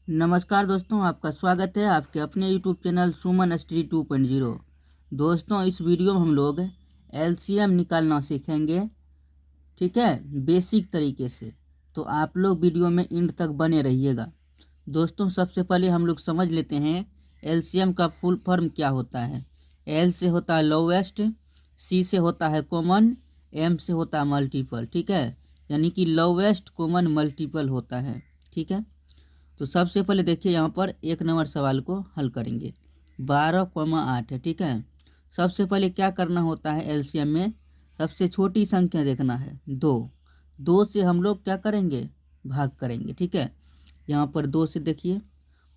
नमस्कार दोस्तों, आपका स्वागत है आपके अपने यूट्यूब चैनल सुमन स्टडी 2.0। दोस्तों, इस वीडियो में हम लोग एलसीएम निकालना सीखेंगे, ठीक है, बेसिक तरीके से। तो आप लोग वीडियो में एंड तक बने रहिएगा। दोस्तों, सबसे पहले हम लोग समझ लेते हैं एलसीएम का फुल फॉर्म क्या होता है। एल से होता है लोवेस्ट, सी से होता है कॉमन, एम से होता है मल्टीपल, ठीक है, यानी कि लोवेस्ट कॉमन मल्टीपल होता है, ठीक है। तो सबसे पहले देखिए, यहाँ पर 1 नंबर सवाल को हल करेंगे। 12,8 है, ठीक है। सबसे पहले क्या करना होता है एलसीएम में, सबसे छोटी संख्या देखना है, 2। 2 से हम लोग क्या करेंगे, भाग करेंगे, ठीक है। यहाँ पर 2 से देखिए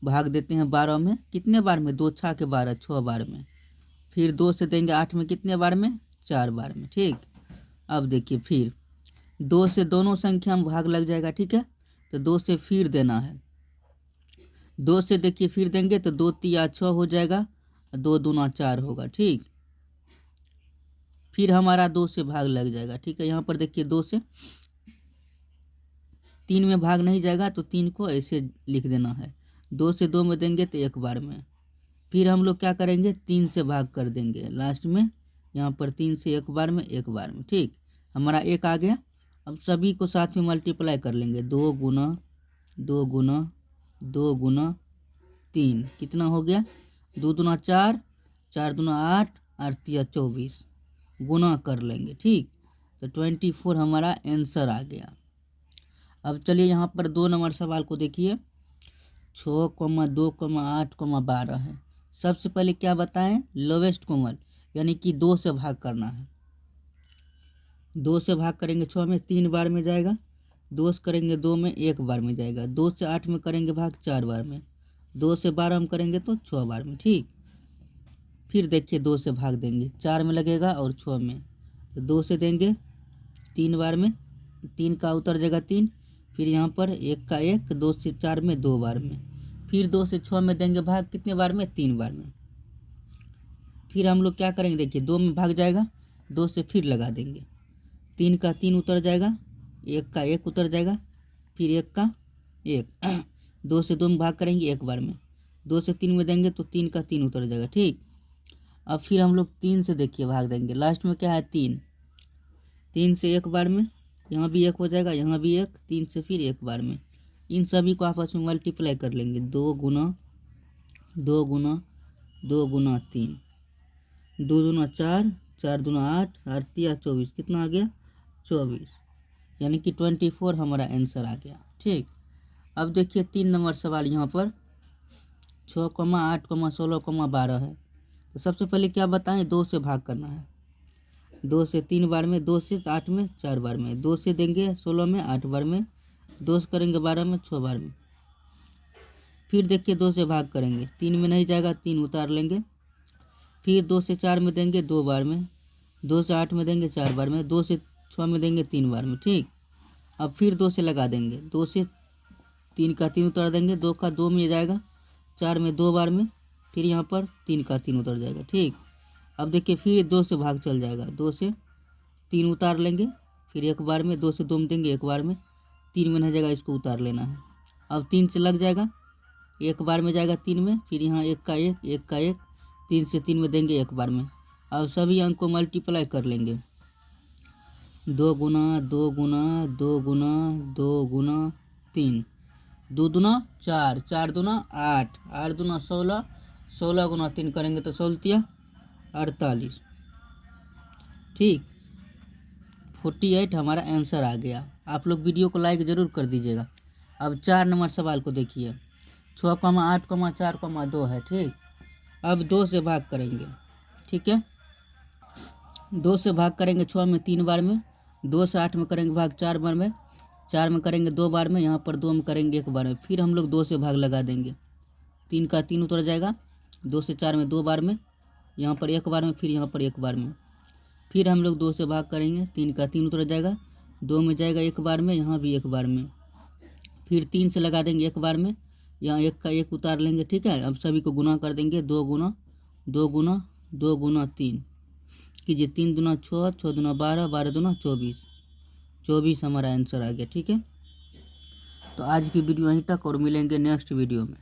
भाग देते हैं 12 में, कितने बार में, 2 छा के 12, 6 बार में। फिर 2 से देंगे 8 में, कितने बार में, 4 बार में, ठीक। अब देखिए फिर 2 से दोनों संख्या में भाग लग जाएगा, ठीक है। तो 2 से फिर देना है, 2 से देखिए फिर देंगे तो 2 तिया 6 हो जाएगा, 2 दूना 4 होगा, ठीक। फिर हमारा 2 से भाग लग जाएगा, ठीक है। यहाँ पर देखिए 2 से 3 में भाग नहीं जाएगा, तो 3 को ऐसे लिख देना है। 2 से 2 में देंगे तो 1 बार में। फिर हम लोग क्या करेंगे, 3 से भाग कर देंगे लास्ट में। यहाँ पर 3 से 1 बार में, 1 बार में, ठीक। हमारा 1 आ गया। अब सभी को साथ में मल्टीप्लाई कर लेंगे, 2 गुना 2 गुना 2 गुना 3, कितना हो गया, 2 दूना 4, 4 दूना 8, 8 तिया 24, गुना कर लेंगे, ठीक। तो 24 हमारा आंसर आ गया। अब चलिए यहाँ पर 2 नंबर सवाल को देखिए। 6,2,8,12 है। सबसे पहले क्या बताएं, लोवेस्ट कॉमन, यानी कि 2 से भाग करना है। 2 से भाग करेंगे 6 में, 3 बार में जाएगा। 2 से करेंगे 2 में, 1 बार में जाएगा। 2 से 8 में करेंगे भाग, 4 बार में। 2 से 12 में करेंगे तो 6 बार में, ठीक। फिर देखिए 2 से भाग देंगे, 4 में लगेगा और 6 में, तो 2 से देंगे 3 बार में, 3 का उतर जाएगा 3। फिर यहाँ पर 1 का 1, 2 से 4 में 2 बार में। फिर 2 से 6 में देंगे भाग, कितने बार में, 3 बार में। फिर हम लोग क्या करेंगे, देखिए 2 में भाग जाएगा, 2 से फिर लगा देंगे, 3 का 3 उतर जाएगा, 1 का 1 उतर जाएगा, फिर 1 का 1। 2 से 2 में भाग करेंगे 1 बार में। 2 से 3 में देंगे तो 3 का 3 उतर जाएगा, ठीक। अब फिर हम लोग 3 से देखिए भाग देंगे, लास्ट में क्या है, 3। 3 से 1 बार में, यहाँ भी 1 हो जाएगा, यहाँ भी 1, 3 से फिर 1 बार में। इन सभी को आपस में मल्टीप्लाई कर लेंगे, 2 गुना 2 गुना 2 गुना 3, 2 दूना 4, 4 दूना 8, 8 तिया 24, कितना आ गया, 24, यानी कि 24 हमारा आंसर आ गया, ठीक। अब देखिए 3 नंबर सवाल यहाँ पर 6,8,16,12 है। तो सबसे पहले क्या बताएं, 2 से भाग करना है। 2 से 3 बार में, 2 से 8 में 4 बार में, 2 से देंगे 16 में 8 बार में, 2 से करेंगे 12 में 6 बार में। फिर देखिए 2 से भाग करेंगे, 3 में नहीं जाएगा, 3 उतार लेंगे। फिर 2 से 4 में देंगे 2 बार में, 2 से 8 में देंगे 4 बार में, 2 से 6 में देंगे 3 बार में, ठीक। अब फिर 2 से लगा देंगे, 2 से 3 का 3 उतार देंगे, 2 का 2 में जाएगा, 4 में 2 बार में। फिर यहाँ पर 3 का 3 उतर जाएगा, ठीक। अब देखिए फिर 2 से भाग चल जाएगा, 2 से 3 उतार लेंगे, फिर 1 बार में। 2 से 2 में देंगे 1 बार में, 3 में नहीं जाएगा, इसको उतार लेना है। अब 3 से लग जाएगा, 1 बार में जाएगा 3 में, फिर यहाँ 1 का 1, 1 का 1, 3 से 3 में देंगे 1 बार में। अब सभी अंक को मल्टीप्लाई कर लेंगे, 2 गुना 2 गुना 2 गुना 2 गुना 3, 2 दूना 4, 4 दूना 8, 8 दूना 16, 16 गुना 3 करेंगे तो 16 48, ठीक। 48 हमारा आंसर आ गया। आप लोग वीडियो को लाइक ज़रूर कर दीजिएगा। अब 4 नंबर सवाल को देखिए। 6,8,4,2 है, ठीक। अब 2 से भाग करेंगे, ठीक है। 2 से भाग करेंगे 6 में 3 बार में, 2 से 8 में करेंगे भाग 4 बार में, 4 में करेंगे 2 बार में, यहाँ पर 2 में करेंगे 1 बार में। फिर हम लोग 2 से भाग लगा देंगे, 3 का 3 उतर जाएगा, 2 से 4 में 2 बार में, यहाँ पर 1 बार में, फिर यहाँ पर 1 बार में। फिर हम लोग 2 से भाग करेंगे, 3 का 3 उतर जाएगा, 2 में जाएगा 1 बार में, यहाँ भी 1 बार में। फिर 3 से लगा देंगे 1 बार में, यहाँ 1 का 1 उतार लेंगे, ठीक है। अब सभी को गुना कर देंगे, 2 गुना 2 गुना 2 गुना 3 कीजिए, 3 दूना 6, 6 दूना 12, 12 दूना 24, 24 हमारा आंसर आ गया, ठीक है। तो आज की वीडियो यहीं तक और मिलेंगे नेक्स्ट वीडियो में।